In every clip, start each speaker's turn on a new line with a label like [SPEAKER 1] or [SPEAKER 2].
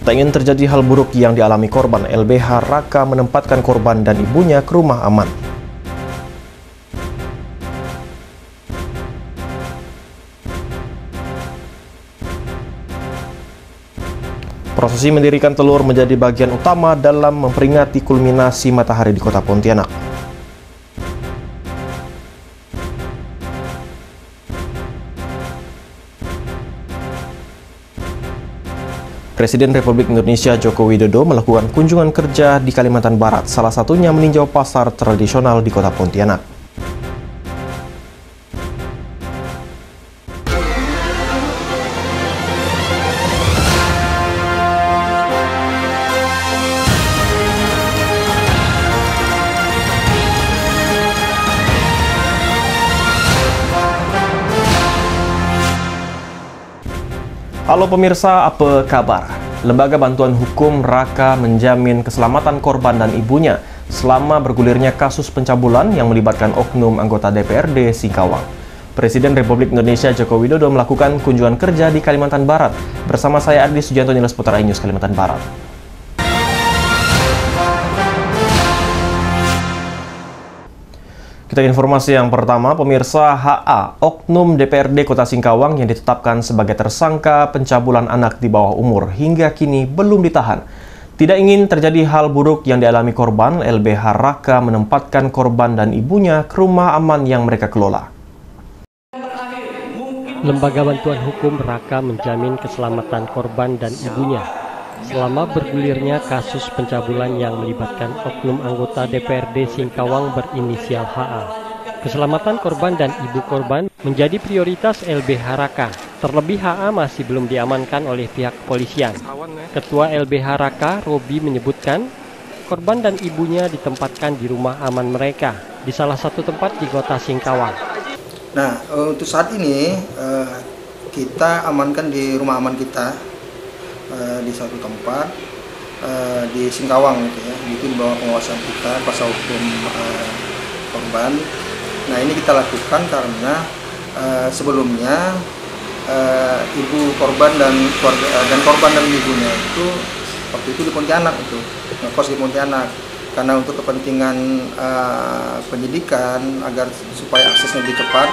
[SPEAKER 1] Tak ingin terjadi hal buruk yang dialami korban, LBH Raka menempatkan korban dan ibunya ke rumah aman. Prosesi mendirikan telur menjadi bagian utama dalam memperingati kulminasi matahari di kota Pontianak. Presiden Republik Indonesia Joko Widodo melakukan kunjungan kerja di Kalimantan Barat, salah satunya meninjau pasar tradisional di kota Pontianak. Halo pemirsa, apa kabar? Lembaga Bantuan Hukum Raka menjamin keselamatan korban dan ibunya selama bergulirnya kasus pencabulan yang melibatkan oknum anggota DPRD Singkawang. Presiden Republik Indonesia Joko Widodo melakukan kunjungan kerja di Kalimantan Barat. Bersama saya Ardi Sujanto, Nilas Putra News Kalimantan Barat. Kita informasi yang pertama, pemirsa. HA, oknum DPRD Kota Singkawang yang ditetapkan sebagai tersangka pencabulan anak di bawah umur, hingga kini belum ditahan. Tidak ingin terjadi hal buruk yang dialami korban, LBH Raka menempatkan korban dan ibunya ke rumah aman yang mereka kelola.
[SPEAKER 2] Lembaga Bantuan Hukum Raka menjamin keselamatan korban dan ibunya selama bergulirnya kasus pencabulan yang melibatkan oknum anggota DPRD Singkawang berinisial HA. Keselamatan korban dan ibu korban menjadi prioritas LBH Raka. Terlebih HA masih belum diamankan oleh pihak kepolisian. Ketua LBH Raka, Robi, menyebutkan korban dan ibunya ditempatkan di rumah aman mereka di salah satu tempat di kota Singkawang.
[SPEAKER 3] Nah, untuk saat ini kita amankan di rumah aman kita, di satu tempat di Singkawang gitu ya, itu di bawah pengawasan kita, kuasa hukum korban. Nah, ini kita lakukan karena sebelumnya ibu korban dan keluarga dan korban dan ibunya itu waktu itu di Pontianak, itu ngekos di Pontianak, karena untuk kepentingan penyidikan agar supaya aksesnya lebih cepat.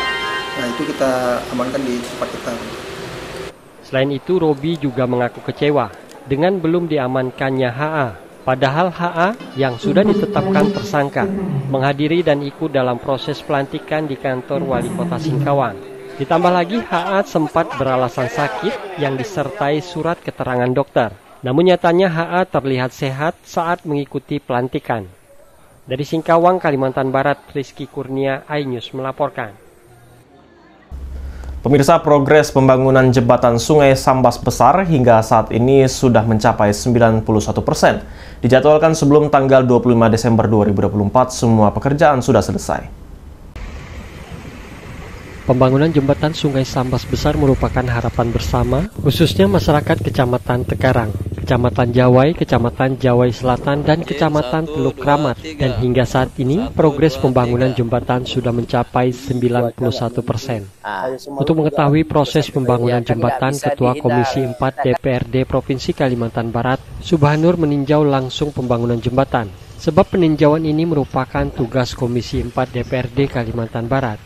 [SPEAKER 3] Nah, itu kita amankan di tempat kita.
[SPEAKER 2] Selain itu, Robi juga mengaku kecewa dengan belum diamankannya HA. Padahal HA yang sudah ditetapkan tersangka menghadiri dan ikut dalam proses pelantikan di kantor Wali Kota Singkawang. Ditambah lagi HA sempat beralasan sakit yang disertai surat keterangan dokter. Namun nyatanya HA terlihat sehat saat mengikuti pelantikan. Dari Singkawang, Kalimantan Barat, Rizky Kurnia, iNews melaporkan.
[SPEAKER 1] Pemirsa, progres pembangunan jembatan Sungai Sambas Besar hingga saat ini sudah mencapai 91%. Dijadwalkan sebelum tanggal 25 Desember 2024, semua pekerjaan sudah selesai.
[SPEAKER 2] Pembangunan jembatan Sungai Sambas Besar merupakan harapan bersama, khususnya masyarakat Kecamatan Tekarang, Kecamatan Jawai, Kecamatan Jawai Selatan, dan Kecamatan Teluk Kramat. Dan hingga saat ini, progres pembangunan jembatan sudah mencapai 91%. Untuk mengetahui proses pembangunan jembatan, Ketua Komisi 4 DPRD Provinsi Kalimantan Barat, Subhanur, meninjau langsung pembangunan jembatan. Sebab peninjauan ini merupakan tugas Komisi 4 DPRD Kalimantan Barat.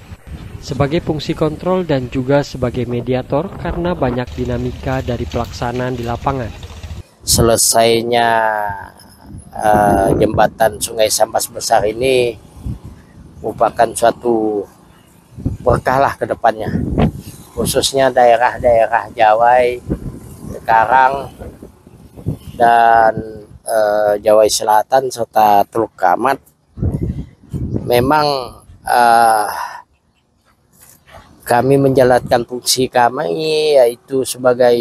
[SPEAKER 2] Sebagai fungsi kontrol dan juga sebagai mediator karena banyak dinamika dari pelaksanaan di lapangan.
[SPEAKER 4] Selesainya jembatan Sungai Sambas Besar ini merupakan suatu berkah lah ke depannya, khususnya daerah-daerah Jawai, Tekarang, dan Jawai Selatan serta Teluk Kramat. Memang kami menjalankan fungsi kami, yaitu sebagai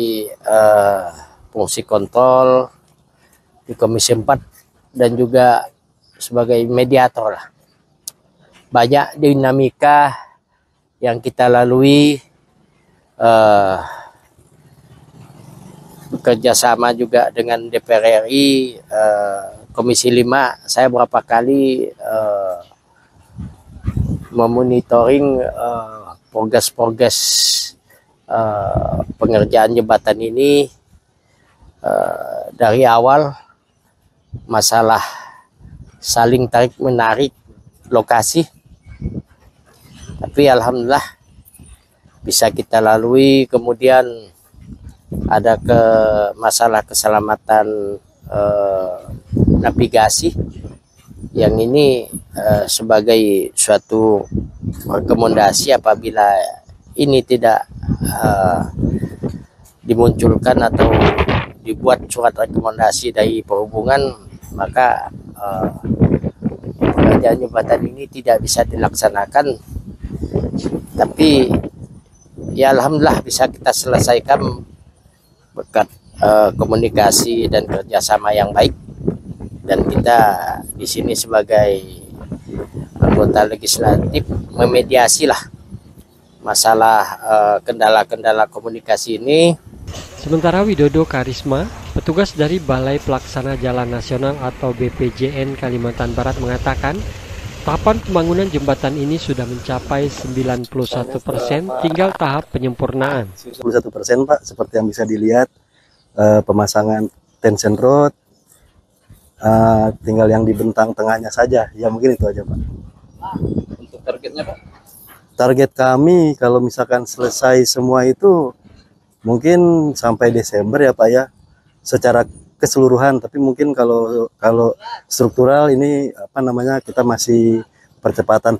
[SPEAKER 4] fungsi kontrol di Komisi 4 dan juga sebagai mediator lah. Banyak dinamika yang kita lalui, bekerja sama juga dengan DPR RI, Komisi 5. Saya berapa kali memonitoring progres pengerjaan jembatan ini. dari awal masalah saling tarik menarik lokasi, tapi alhamdulillah bisa kita lalui. Kemudian ada masalah keselamatan navigasi yang ini sebagai suatu rekomendasi apabila ini tidak dimunculkan atau dibuat surat rekomendasi dari perhubungan, maka pengerjaan jembatan ini tidak bisa dilaksanakan. Tapi ya alhamdulillah bisa kita selesaikan berkat komunikasi dan kerjasama yang baik, dan kita di sini sebagai anggota legislatif memediasi lah masalah kendala-kendala komunikasi ini.
[SPEAKER 2] Sementara Widodo Karisma, petugas dari Balai Pelaksana Jalan Nasional atau BPJN Kalimantan Barat mengatakan, tahapan pembangunan jembatan ini sudah mencapai 91%, tinggal tahap penyempurnaan.
[SPEAKER 5] 91% Pak, seperti yang bisa dilihat, pemasangan tension rod, tinggal yang dibentang tengahnya saja, ya mungkin itu aja Pak.
[SPEAKER 6] Untuk targetnya Pak?
[SPEAKER 5] Target kami kalau misalkan selesai semua itu mungkin sampai Desember ya Pak ya, secara keseluruhan. Tapi mungkin kalau struktural ini kita masih percepatan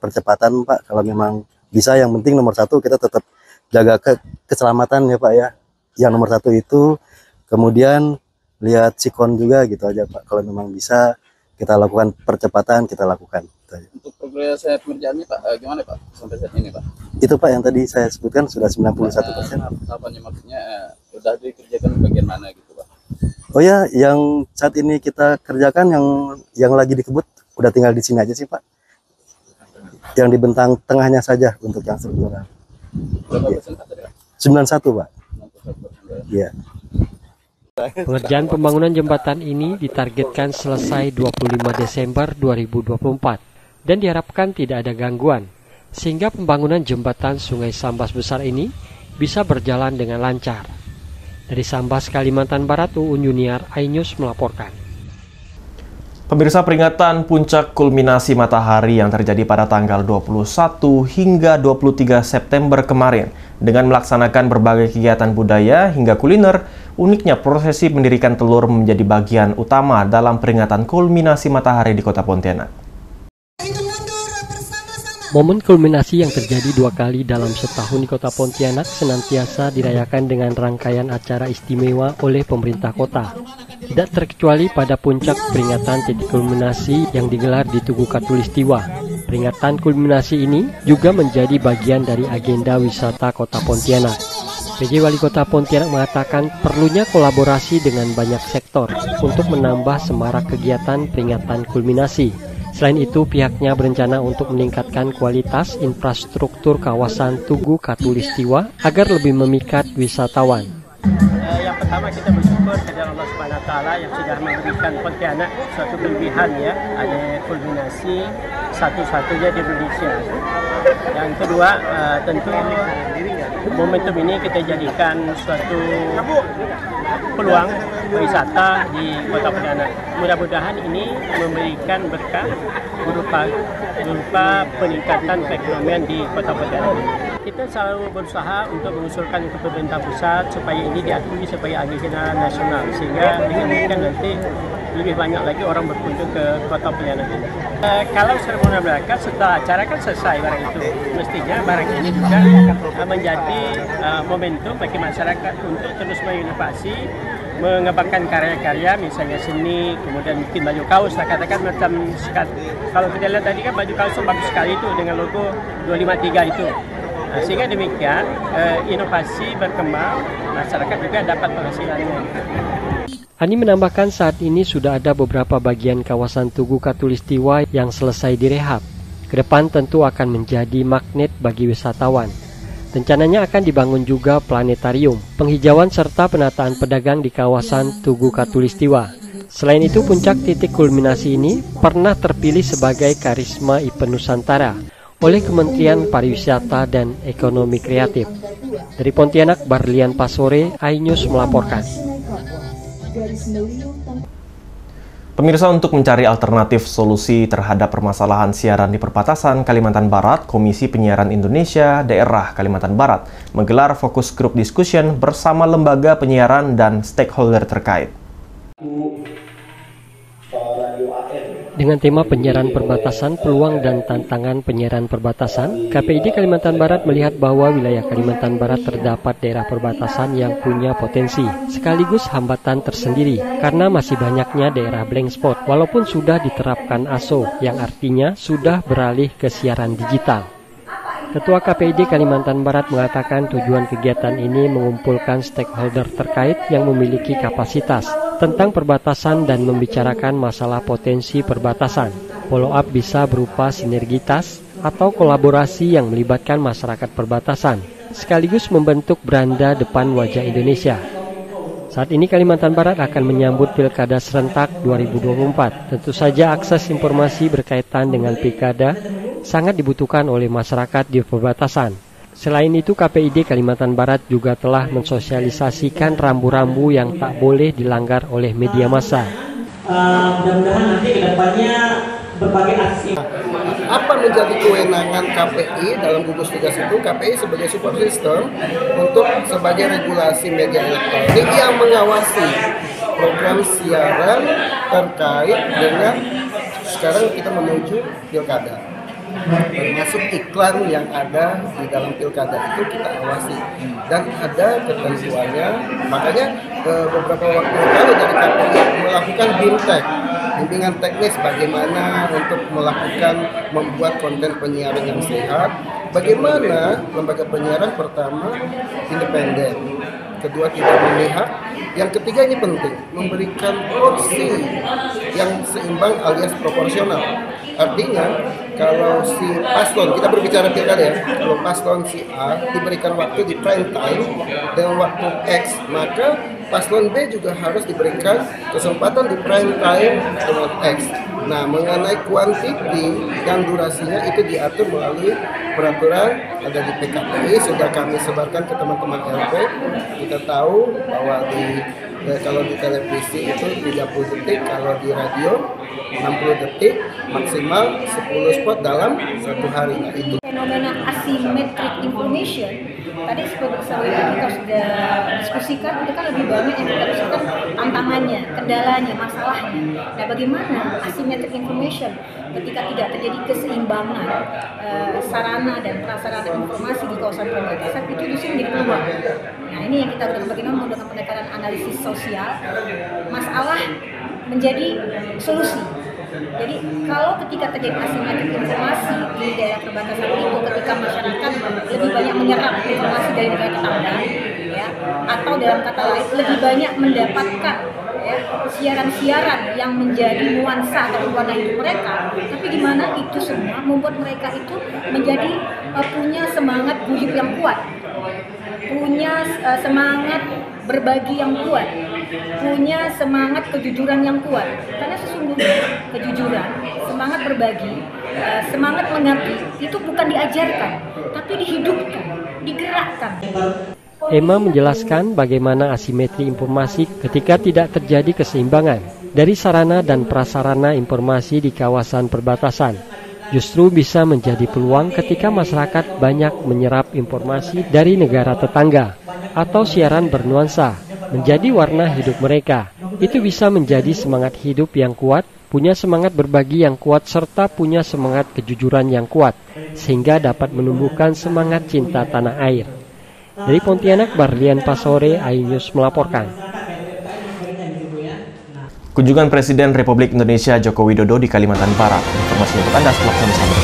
[SPEAKER 5] Pak. Kalau memang bisa, yang penting nomor satu kita tetap jaga keselamatan ya Pak ya. Yang nomor satu itu, kemudian lihat sikon juga gitu aja Pak. Kalau memang bisa kita lakukan percepatan, kita lakukan.
[SPEAKER 6] Untuk progres pengerjaannya Pak, gimana Pak sampai saat ini Pak?
[SPEAKER 5] Itu Pak yang tadi saya sebutkan sudah 91%.
[SPEAKER 6] Tahapannya maksudnya sudah dikerjakan bagian mana gitu Pak?
[SPEAKER 5] Oh ya, yang saat ini kita kerjakan yang lagi dikebut udah tinggal di sini aja sih Pak. Yang dibentang tengahnya saja untuk yang struktural.
[SPEAKER 6] Berapa persen Pak tadi Pak?
[SPEAKER 5] 91 Pak.
[SPEAKER 6] 91%.
[SPEAKER 5] Iya.
[SPEAKER 2] Pengerjaan pembangunan jembatan ini ditargetkan selesai 25 Desember 2024 dan diharapkan tidak ada gangguan, sehingga pembangunan jembatan Sungai Sambas Besar ini bisa berjalan dengan lancar. Dari Sambas, Kalimantan Barat, Uun Junior, iNews melaporkan.
[SPEAKER 1] Pemirsa, peringatan puncak kulminasi matahari yang terjadi pada tanggal 21 hingga 23 September kemarin dengan melaksanakan berbagai kegiatan budaya hingga kuliner, uniknya prosesi mendirikan telur menjadi bagian utama dalam peringatan kulminasi matahari di Kota Pontianak.
[SPEAKER 2] Momen kulminasi yang terjadi 2 kali dalam setahun di Kota Pontianak senantiasa dirayakan dengan rangkaian acara istimewa oleh pemerintah kota. Tidak terkecuali pada puncak peringatan titik kulminasi yang digelar di Tugu Katulistiwa. Peringatan kulminasi ini juga menjadi bagian dari agenda wisata Kota Pontianak. PJ Wali Kota Pontianak mengatakan perlunya kolaborasi dengan banyak sektor untuk menambah semarak kegiatan peringatan kulminasi. Selain itu, pihaknya berencana untuk meningkatkan kualitas infrastruktur kawasan Tugu Katulistiwa agar lebih memikat wisatawan.
[SPEAKER 7] Yang pertama, kita bersyukur kepada Allah Subhanahu Wa Taala yang sudah memberikan Pontianak suatu kelebihan ya, ada kulminasi satu-satunya di Indonesia. Yang kedua, tentu momentum ini kita jadikan suatu peluang wisata di Kota Pontianak. Mudah-mudahan ini memberikan berkah berupa peningkatan perekonomian di Kota Pontianak. Kita selalu berusaha untuk mengusulkan ke pemerintah pusat supaya ini diakui sebagai agenda nasional, sehingga dengan demikian nanti lebih banyak lagi orang berkunjung ke Kota Pontianak ini. Kalau seremoni berangkat setelah acara kan selesai barang itu, mestinya barang ini juga menjadi momentum bagi masyarakat untuk terus berinovasi, mengembangkan karya-karya, misalnya seni, kemudian bikin baju kaos, katakan macam kalau kita lihat tadi kan baju kaos bagus sekali itu dengan logo 253 itu. Sehingga demikian inovasi berkembang, masyarakat juga dapat penghasilannya.
[SPEAKER 2] Ani menambahkan saat ini sudah ada beberapa bagian kawasan Tugu Katulistiwa yang selesai direhab. Kedepan tentu akan menjadi magnet bagi wisatawan. Rencananya akan dibangun juga planetarium, penghijauan serta penataan pedagang di kawasan Tugu Katulistiwa. Selain itu, puncak titik kulminasi ini pernah terpilih sebagai Karisma Event Nusantara oleh Kementerian Pariwisata dan Ekonomi Kreatif. Dari Pontianak, Barlian Pasore, iNews melaporkan.
[SPEAKER 8] garis meliuk tanpa.
[SPEAKER 1] Pemirsa, untuk mencari alternatif solusi terhadap permasalahan siaran di perbatasan Kalimantan Barat, Komisi Penyiaran Indonesia Daerah Kalimantan Barat menggelar fokus group discussion bersama lembaga penyiaran dan stakeholder terkait.
[SPEAKER 2] Dengan tema penyiaran perbatasan, peluang dan tantangan penyiaran perbatasan, KPID Kalimantan Barat melihat bahwa wilayah Kalimantan Barat terdapat daerah perbatasan yang punya potensi, sekaligus hambatan tersendiri, karena masih banyaknya daerah blank spot, walaupun sudah diterapkan ASO, yang artinya sudah beralih ke siaran digital. Ketua KPID Kalimantan Barat mengatakan tujuan kegiatan ini mengumpulkan stakeholder terkait yang memiliki kapasitas tentang perbatasan dan membicarakan masalah potensi perbatasan. Follow up bisa berupa sinergitas atau kolaborasi yang melibatkan masyarakat perbatasan, sekaligus membentuk beranda depan wajah Indonesia. Saat ini Kalimantan Barat akan menyambut Pilkada serentak 2024. Tentu saja akses informasi berkaitan dengan Pilkada sangat dibutuhkan oleh masyarakat di perbatasan. Selain itu, KPID Kalimantan Barat juga telah mensosialisasikan rambu-rambu yang tak boleh dilanggar oleh media massa.
[SPEAKER 9] Mudah-mudahan nanti ke depannya berbagai aksi.
[SPEAKER 3] Apa menjadi kewenangan KPI dalam gugus tugas itu? KPI sebagai support system untuk sebagai regulasi media elektronik yang mengawasi program siaran terkait dengan sekarang kita menuju pilkada. Termasuk iklan yang ada di dalam pilkada itu kita awasi dan ada ketentuannya. Makanya beberapa waktu lalu dari KPI melakukan BIMTEK, bimbingan teknis bagaimana untuk melakukan membuat konten penyiaran yang sehat, bagaimana lembaga penyiaran pertama independen, kedua tidak memihak, yang ketiga ini penting, memberikan porsi yang seimbang alias proporsional. Artinya kalau si paslon, kita berbicara pilkada ya, kalau paslon si A diberikan waktu di prime time dengan waktu X, maka paslon B juga harus diberikan kesempatan di prime time dengan X. Nah, mengenai kuantiti dan durasinya itu diatur melalui peraturan ada di PKPI, sudah kami sebarkan ke teman-teman LP. Kita tahu bahwa kalau di televisi itu 30 detik, kalau di radio 60 detik, maksimal 10 spot dalam satu hari. Nah, itu
[SPEAKER 8] Fenomena asymmetric information tadi seperti kita sudah diskusikan, itu kan lebih banyak yang kita diskusikan tantangannya, kendalanya, masalahnya. Nah, bagaimana asymmetric information ketika tidak terjadi keseimbangan sarana dan prasarana informasi di kawasan perbatasan itu justru menjadi peluang. Nah, ini yang kita bagaimana menggunakan pendekatan analisis sosial, masalah menjadi solusi. Jadi kalau ketika terjadi asimetrik informasi di daerah perbatasan itu, ketika masyarakat lebih banyak menyerap informasi dari negara tetangga, ya, atau dalam kata lain lebih banyak mendapatkan ya, siaran-siaran yang menjadi nuansa atau warna hidup mereka, tapi di mana itu semua membuat mereka itu menjadi punya semangat guyup yang kuat, punya semangat berbagi yang kuat, punya semangat kejujuran yang kuat. Karena sesungguhnya kejujuran, semangat berbagi, semangat mengabdi itu bukan diajarkan, tapi dihidupkan, digerakkan.
[SPEAKER 2] Emma menjelaskan bagaimana asimetri informasi ketika tidak terjadi keseimbangan dari sarana dan prasarana informasi di kawasan perbatasan. Justru bisa menjadi peluang ketika masyarakat banyak menyerap informasi dari negara tetangga atau siaran bernuansa menjadi warna hidup mereka. Itu bisa menjadi semangat hidup yang kuat, punya semangat berbagi yang kuat, serta punya semangat kejujuran yang kuat, sehingga dapat menumbuhkan semangat cinta tanah air. Dari Pontianak, Barlian Pasore, iNews melaporkan.
[SPEAKER 1] Kunjungan Presiden Republik Indonesia Joko Widodo di Kalimantan Barat. Informasi untuk Anda setelah bersama.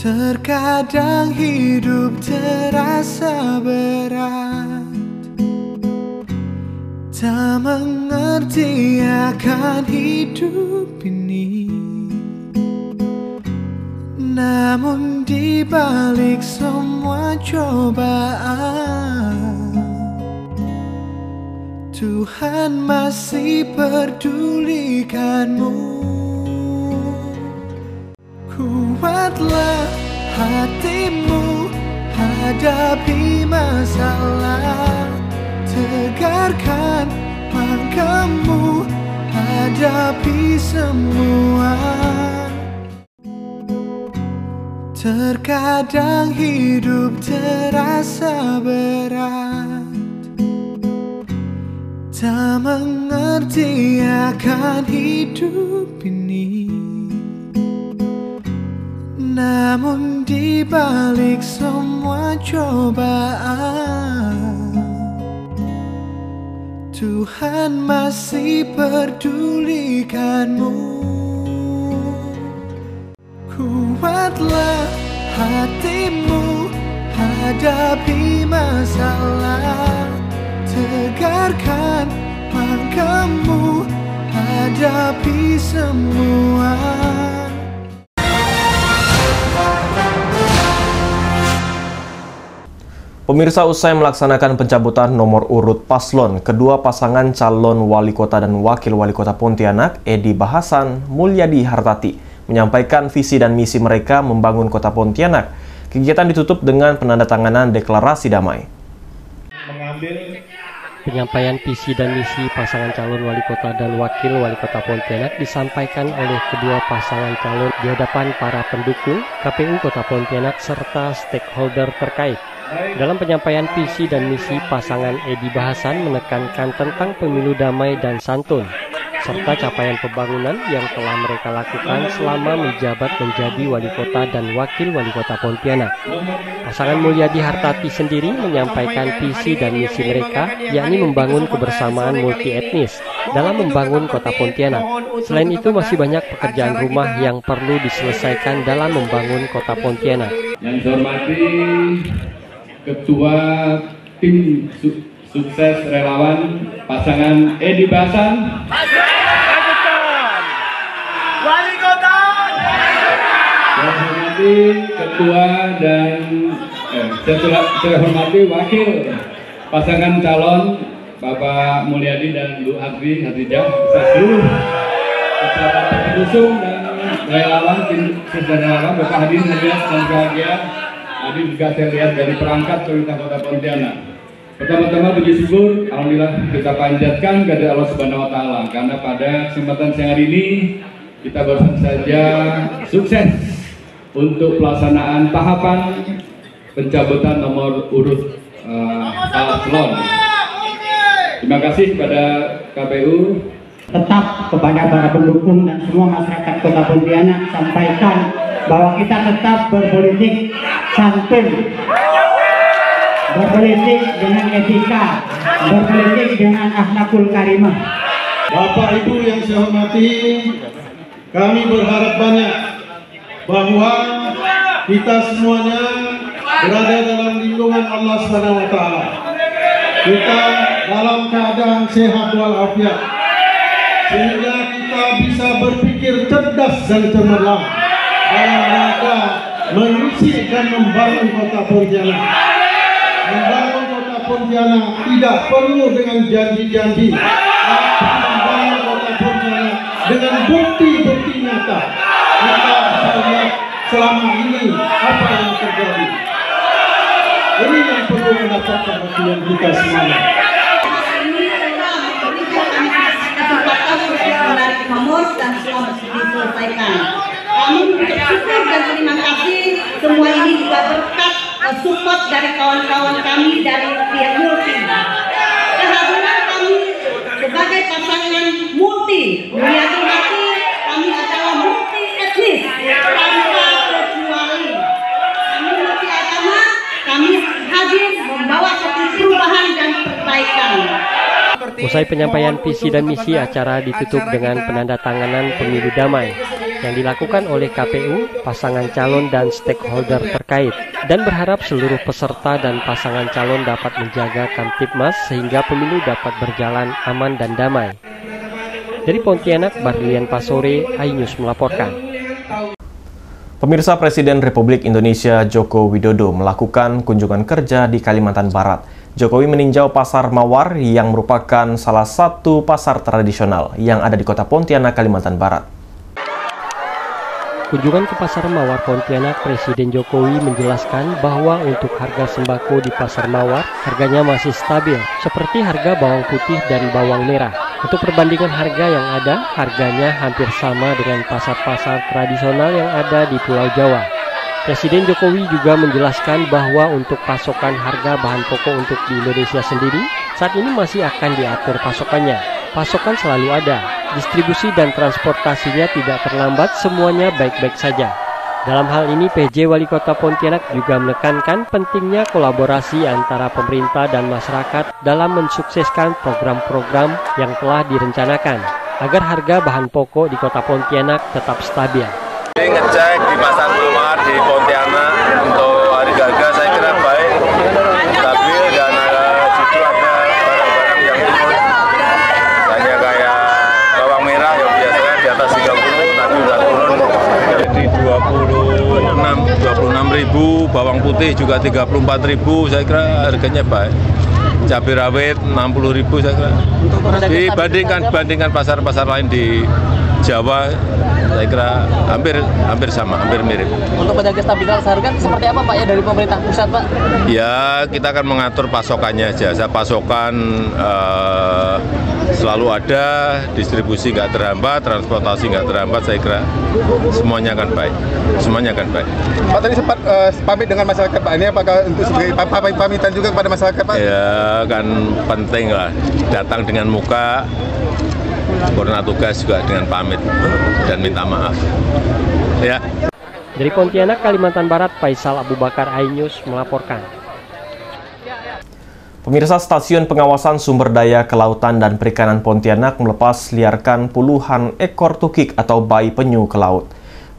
[SPEAKER 10] Terkadang hidup terasa berat, tak mengerti akan hidup ini. Namun di balik semua cobaan, Tuhan masih pedulikanmu. Kuatlah hatimu hadapi masalah, tegarkan langkahmu hadapi semua. Terkadang hidup terasa berat, tak mengerti akan hidup ini. Namun di balik semua cobaan, Tuhan masih pedulikanmu. Kuatlah hatimu hadapi masalah, tegarkan langkahmu hadapi semua.
[SPEAKER 1] Pemirsa, usai melaksanakan pencabutan nomor urut paslon, kedua pasangan calon wali kota dan wakil wali kota Pontianak, Edi Bahasan, Mulyadi Hartati, menyampaikan visi dan misi mereka membangun kota Pontianak. Kegiatan ditutup dengan penandatanganan deklarasi damai.
[SPEAKER 2] Penyampaian visi dan misi pasangan calon wali kota dan wakil wali kota Pontianak disampaikan oleh kedua pasangan calon di hadapan para pendukung, KPU Kota Pontianak, serta stakeholder terkait. Dalam penyampaian visi dan misi, pasangan Edi Bahasan menekankan tentang pemilu damai dan santun, serta capaian pembangunan yang telah mereka lakukan selama menjabat menjadi wali kota dan wakil wali kota Pontianak. Pasangan Mulyadi Hartati sendiri menyampaikan visi dan misi mereka, yakni membangun kebersamaan multi etnis dalam membangun kota Pontianak. Selain itu, masih banyak pekerjaan rumah yang perlu diselesaikan dalam membangun kota Pontianak.
[SPEAKER 11] Yang saya hormati Ketua Tim Sukses Relawan pasangan Edi Bahasan,
[SPEAKER 10] Wali Kota.
[SPEAKER 11] saya hormati Ketua dan saya hormati Wakil pasangan calon Bapak Mulyadi dan Bu Hartijah, seluruh ketua pendukung dan relawan tim sukses relawan, Bapak hadirin hadirat dan bahagia. Tadi juga saya lihat dari perangkat pemerintah Kota Pontianak. Pertama-tama puji syukur, alhamdulillah kita panjatkan kepada Allah Subhanahu wa taala karena pada kesempatan siang hari ini kita baru saja sukses untuk pelaksanaan tahapan pencabutan nomor urut paslon. Terima kasih kepada KPU.
[SPEAKER 12] Tetap kepada para pendukung dan semua masyarakat Kota Pontianak sampaikan bahwa kita tetap berpolitik santun, berpolitik dengan etika, berpolitik dengan akhlakul karimah.
[SPEAKER 13] Bapak Ibu yang saya hormati, kami berharap banyak bahwa kita semuanya berada dalam lindungan Allah SWT. Kita dalam keadaan sehat walafiat, sehingga kita bisa berpikir cerdas dan cemerlang dalam rangka mengisi dan membangun kota Pontianak. Membangun kota Pontianak tidak perlu dengan janji-janji, tapi membangun kota Pontianak dengan bukti-bukti nyata. Kita bisa lihat selama ini apa yang terjadi. Ini yang perlu mendapatkan perhatian kita semuanya.
[SPEAKER 14] Nomor dan telah diselesaikan. Kami bersyukur dan terima kasih. Semua ini juga berkat support dari kawan-kawan kami dari pihak multi. Kehadiran kami sebagai pasangan multi, Mulyadi Hati, kami adalah multi etnis tanpa kecuali. Kami multi agama, kami hadir membawa satu perubahan dan perbaikan.
[SPEAKER 2] Usai penyampaian visi dan misi, acara ditutup dengan penandatanganan pemilu damai yang dilakukan oleh KPU, pasangan calon dan stakeholder terkait, dan berharap seluruh peserta dan pasangan calon dapat menjaga Kamtibmas sehingga pemilu dapat berjalan aman dan damai. Dari Pontianak, Barlian Pasore, iNews melaporkan.
[SPEAKER 1] Pemirsa, Presiden Republik Indonesia Joko Widodo melakukan kunjungan kerja di Kalimantan Barat. Jokowi meninjau Pasar Mawar yang merupakan salah satu pasar tradisional yang ada di Kota Pontianak, Kalimantan Barat.
[SPEAKER 2] Kunjungan ke Pasar Mawar Pontianak, Presiden Jokowi menjelaskan bahwa untuk harga sembako di Pasar Mawar, harganya masih stabil, seperti harga bawang putih dan bawang merah. Untuk perbandingan harga yang ada, harganya hampir sama dengan pasar-pasar tradisional yang ada di Pulau Jawa. Presiden Jokowi juga menjelaskan bahwa untuk pasokan harga bahan pokok untuk di Indonesia sendiri, saat ini masih akan diatur pasokannya. Pasokan selalu ada, distribusi dan transportasinya tidak terlambat, semuanya baik-baik saja. Dalam hal ini, PJ Wali Kota Pontianak juga menekankan pentingnya kolaborasi antara pemerintah dan masyarakat dalam mensukseskan program-program yang telah direncanakan, agar harga bahan pokok di Kota Pontianak tetap stabil.
[SPEAKER 15] Ngecek di Pasar Mawar di Pontianak untuk harga saya kira baik, stabil, dan justru ada barang-barang yang turun. Hanya kayak bawang merah yang biasanya di atas 30, tapi udah turun jadi 26.000, bawang putih juga 34.000, saya kira harganya baik. Cabai rawit 60.000 saya kira. Dibandingkan pasar-pasar lain di Jawa, saya kira hampir sama, hampir mirip.
[SPEAKER 16] Untuk menjaga stabilitas harga seperti apa Pak ya dari pemerintah pusat Pak?
[SPEAKER 15] Ya, kita akan mengatur pasokannya aja. Pasokan selalu ada, distribusi nggak terhambat, transportasi nggak terhambat, saya kira semuanya akan baik. Semuanya akan baik.
[SPEAKER 17] Pak tadi sempat pamit dengan masyarakat Pak, ini apakah untuk sebagai pamitan juga kepada masyarakat Pak?
[SPEAKER 15] Ya, kan penting lah, datang dengan muka, purna tugas juga dengan pamit dan minta maaf. Ya.
[SPEAKER 2] Dari Pontianak, Kalimantan Barat, Faisal Abu Bakar, iNews melaporkan.
[SPEAKER 1] Pemirsa, Stasiun Pengawasan Sumber Daya Kelautan dan Perikanan Pontianak melepas liarkan puluhan ekor tukik atau bayi penyu ke laut.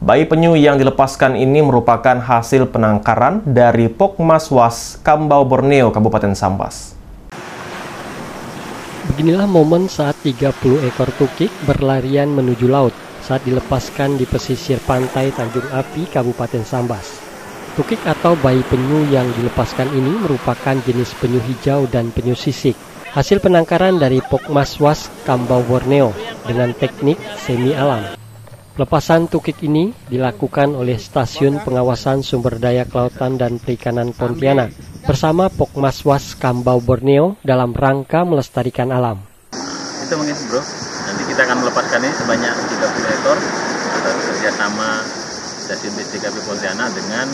[SPEAKER 1] Bayi penyu yang dilepaskan ini merupakan hasil penangkaran dari Pokmaswas Kambau Borneo, Kabupaten Sambas.
[SPEAKER 2] Beginilah momen saat 30 ekor tukik berlarian menuju laut saat dilepaskan di pesisir pantai Tanjung Api, Kabupaten Sambas. Tukik atau bayi penyu yang dilepaskan ini merupakan jenis penyu hijau dan penyu sisik. Hasil penangkaran dari Pokmaswas Kambau Borneo dengan teknik semi alam. Pelepasan tukik ini dilakukan oleh Stasiun Pengawasan Sumber Daya Kelautan dan Perikanan Pontianak bersama Pokmaswas Kambau Borneo dalam rangka melestarikan alam.
[SPEAKER 6] Itu mungkin bro, nanti kita akan melepaskan ini sebanyak 30 ekor kerjasama Stasiun PSDKP Pontianak dengan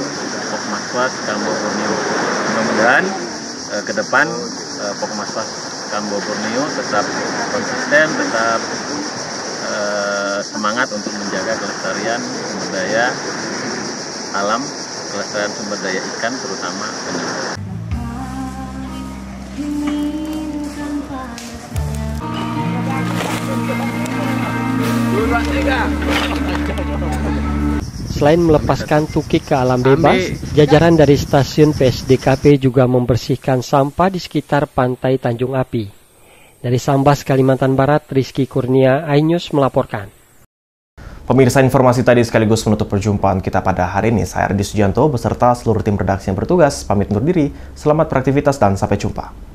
[SPEAKER 6] Pokmaswas Kambau Borneo. Mudah-mudahan ke depan Pokmaswas Kambau Borneo tetap konsisten, tetap semangat untuk menjaga kelestarian sumber daya alam, kelestarian sumber daya ikan terutama penyu.
[SPEAKER 2] Selain melepaskan tukik ke alam bebas, jajaran dari stasiun PSDKP juga membersihkan sampah di sekitar pantai Tanjung Api. Dari Sambas, Kalimantan Barat, Rizky Kurnia, iNews melaporkan.
[SPEAKER 1] Pemirsa, informasi tadi sekaligus menutup perjumpaan kita pada hari ini. Saya Ardi Sujanto beserta seluruh tim redaksi yang bertugas pamit undur diri. Selamat beraktivitas dan sampai jumpa.